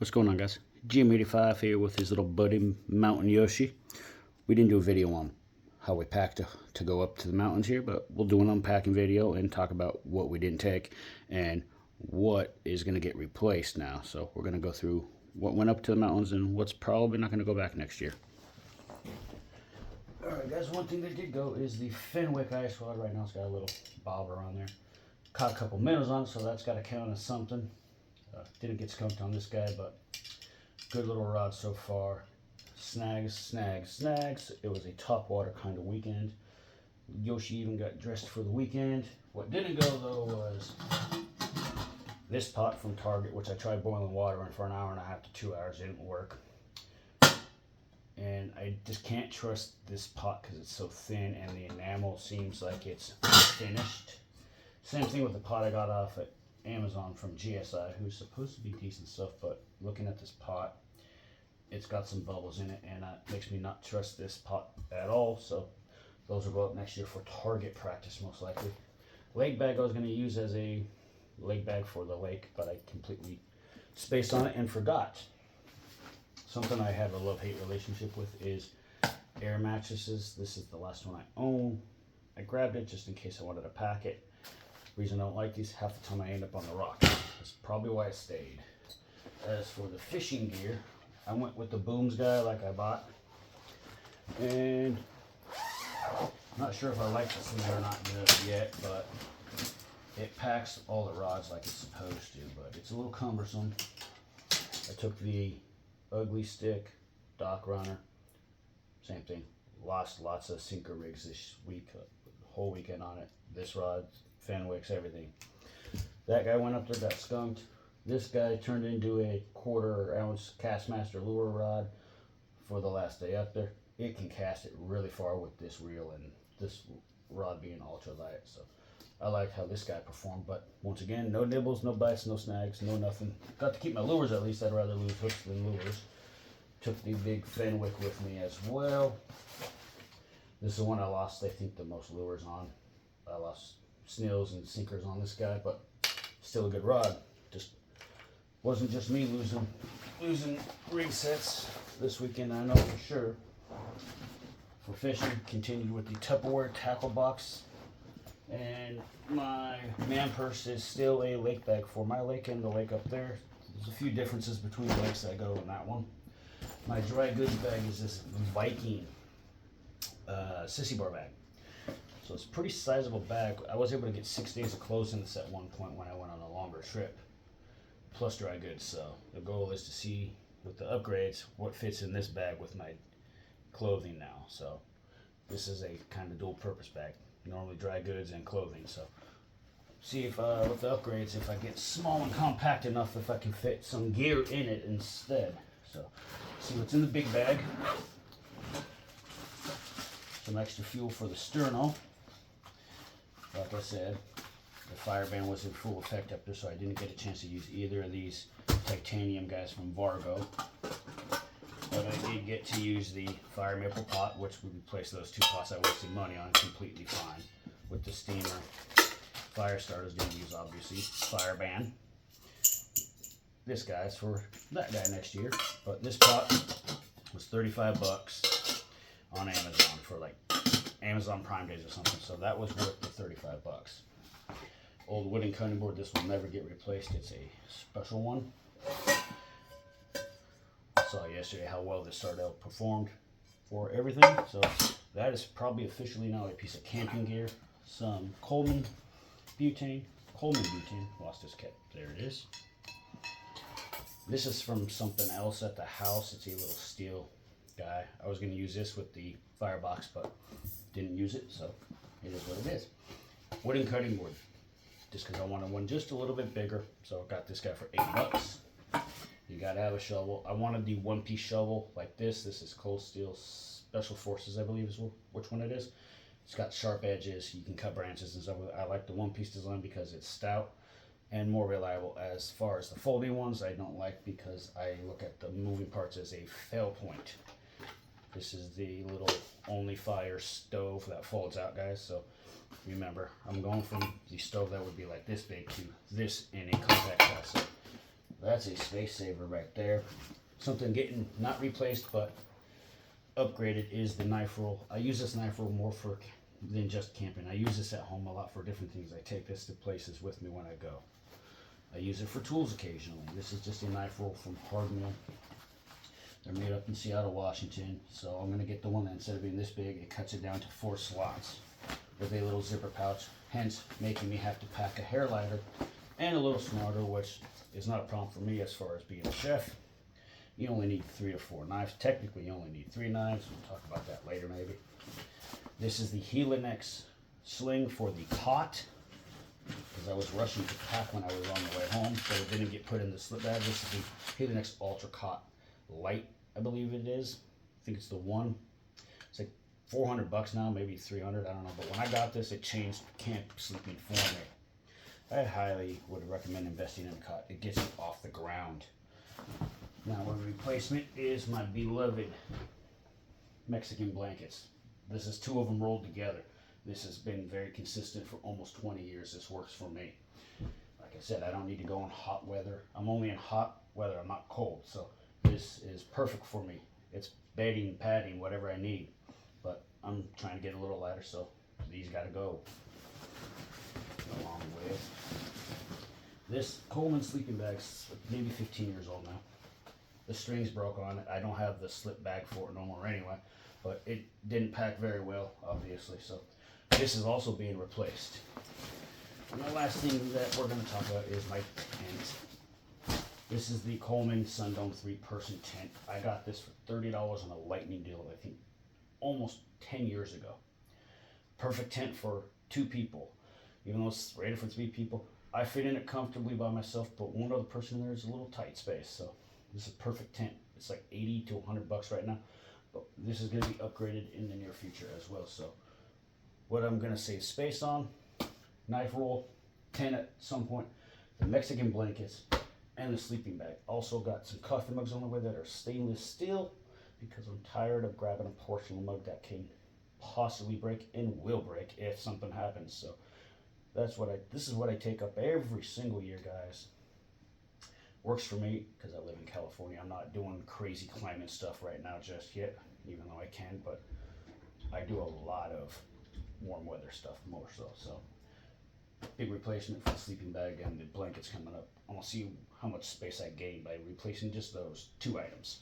What's going on, guys? GM85 here with his little buddy Mountain Yoshi. We didn't do a video on how we packed to go up to the mountains here, but we'll do an unpacking video and talk about what we didn't take and what is going to get replaced now. So we're going to go through what went up to the mountains and what's probably not going to go back next year. Alright guys, one thing that did go is the Fenwick ice rod. Right now it's got a little bobber on there. Caught a couple minnows on it, so that's got to count as something. Didn't get skunked on this guy, but good little rod so far. Snags, snags, snags. It was a top water kind of weekend. Yoshi even got dressed for the weekend. What didn't go though was this pot from Target, which I tried boiling water in for an hour and a half to 2 hours. It didn't work. And I just can't trust this pot because it's so thin and the enamel seems like it's finished. Same thing with the pot I got off at Amazon from GSI, who's supposed to be decent stuff, but looking at this pot, it's got some bubbles in it, and it makes me not trust this pot at all. So those will go up next year for target practice most likely. Leg bag I was going to use as a leg bag for the lake, but I completely spaced on it and forgot. Something I have a love-hate relationship with is air mattresses. This is the last one I own. I grabbed it just in case I wanted to pack it. Reason I don't like these, half the time I end up on the rocks. That's probably why I stayed. As for the fishing gear, I went with the booms guy like I bought. And I'm not sure if I like this thing or not yet, but it packs all the rods like it's supposed to, but it's a little cumbersome. I took the ugly stick, dock runner, same thing. Lost lots of sinker rigs this week, whole weekend on it. This rod, Fenwicks, everything. That guy went up there, got skunked. This guy turned into a 1/4 ounce Castmaster lure rod for the last day up there. It can cast it really far with this reel and this rod being ultra light. So I like how this guy performed, but once again, no nibbles, no bites, no snags, no nothing. Got to keep my lures at least. I'd rather lose hooks than lures. Took the big Fenwick with me as well. This is the one I lost, I think, the most lures on. I lost snails and sinkers on this guy, but still a good rod. Just wasn't just me losing rig sets this weekend, I know for sure. For fishing, continued with the Tupperware tackle box, and my man purse is still a lake bag for my lake and the lake up there. There's a few differences between the lakes I go in that one. My dry goods bag is this Viking sissy bar bag. So it's a pretty sizable bag. I was able to get 6 days of clothes in this at one point when I went on a longer trip, plus dry goods. So the goal is to see with the upgrades what fits in this bag with my clothing now. So this is a kind of dual purpose bag, normally dry goods and clothing. So see if with the upgrades, if I get small and compact enough, if I can fit some gear in it instead. So see what's in the big bag. Some extra fuel for the sterno. Like I said, the fire ban was in full effect up there, so I didn't get a chance to use either of these titanium guys from Vargo. But I did get to use the fire maple pot, which would replace those two pots I wasted money on completely fine. With the steamer, fire starters didn't use obviously. Fire ban. This guy's for that guy next year, but this pot was 35 bucks on Amazon for like Amazon Prime Days or something, so that was worth the 35 bucks. Old wooden cutting board, this will never get replaced. It's a special one. I saw yesterday how well this Sardell performed for everything, so that is probably officially now a piece of camping gear. Some Coleman butane, lost his cap, there it is. This is from something else at the house. It's a little steel guy. I was going to use this with the firebox, but didn't use it, so it is what it is. Wooden cutting board, just because I wanted one just a little bit bigger, so I got this guy for 8 bucks. You got to have a shovel. I wanted the one-piece shovel like this. This is Cold Steel Special Forces, I believe is which one it is. It's got sharp edges. You can cut branches and stuff with it. I like the one-piece design because it's stout and more reliable. As far as the folding ones, I don't like because I look at the moving parts as a fail point. This is the little only fire stove that folds out, guys. So remember, I'm going from the stove that would be like this big to this in a compact size. So That's a space saver right there. Something getting not replaced but upgraded is the knife roll. I use this knife roll more for than just camping. I use this at home a lot for different things. I take this to places with me when I go. I use it for tools occasionally. This is just a knife roll from Hardmill. They're made up in Seattle, Washington. So I'm going to get the one that instead of being this big, it cuts it down to 4 slots with a little zipper pouch, hence making me have to pack a hair lighter and a little smarter, which is not a problem for me as far as being a chef. You only need 3 or 4 knives. Technically, you only need 3 knives. We'll talk about that later, maybe. This is the Helix sling for the cot, because I was rushing to pack when I was on the way home, so it didn't get put in the slip bag. This is the Helix Ultra Cot Lite, I believe it is. I think it's the one. It's like $400 now, maybe 300. I don't know. But when I got this, it changed camp sleeping for me. I highly would recommend investing in a cot. It gets you off the ground. Now, one replacement is my beloved Mexican blankets. This is 2 of them rolled together. This has been very consistent for almost 20 years. This works for me. Like I said, I don't need to go in hot weather. I'm only in hot weather. I'm not cold. So this is perfect for me. It's bedding, padding, whatever I need. But I'm trying to get a little lighter, so these got to go. Along with this Coleman sleeping bag's maybe 15 years old now. The strings broke on it. I don't have the slip bag for it no more anyway, but it didn't pack very well, obviously, so this is also being replaced. And the last thing that we're going to talk about is my tent. This is the Coleman Sundome 3-person tent. I got this for $30 on a lightning deal, I think almost 10 years ago. Perfect tent for 2 people. Even though it's rated for 3 people, I fit in it comfortably by myself, but one other person in there is a little tight space, so this is a perfect tent. It's like 80 to 100 bucks right now, but this is going to be upgraded in the near future as well. So what I'm going to save space on, knife roll, tent at some point, the Mexican blankets, and the sleeping bag. Also got some coffee mugs on the way that are stainless steel because I'm tired of grabbing a porcelain mug that can possibly break and will break if something happens. So this is what I take up every single year, guys. Works for me because I live in California. I'm not doing crazy climate stuff right now just yet, even though I can, but I do a lot of warm weather stuff more so. So big replacement for the sleeping bag and the blankets coming up. I want to see how much space I gain by replacing just those 2 items.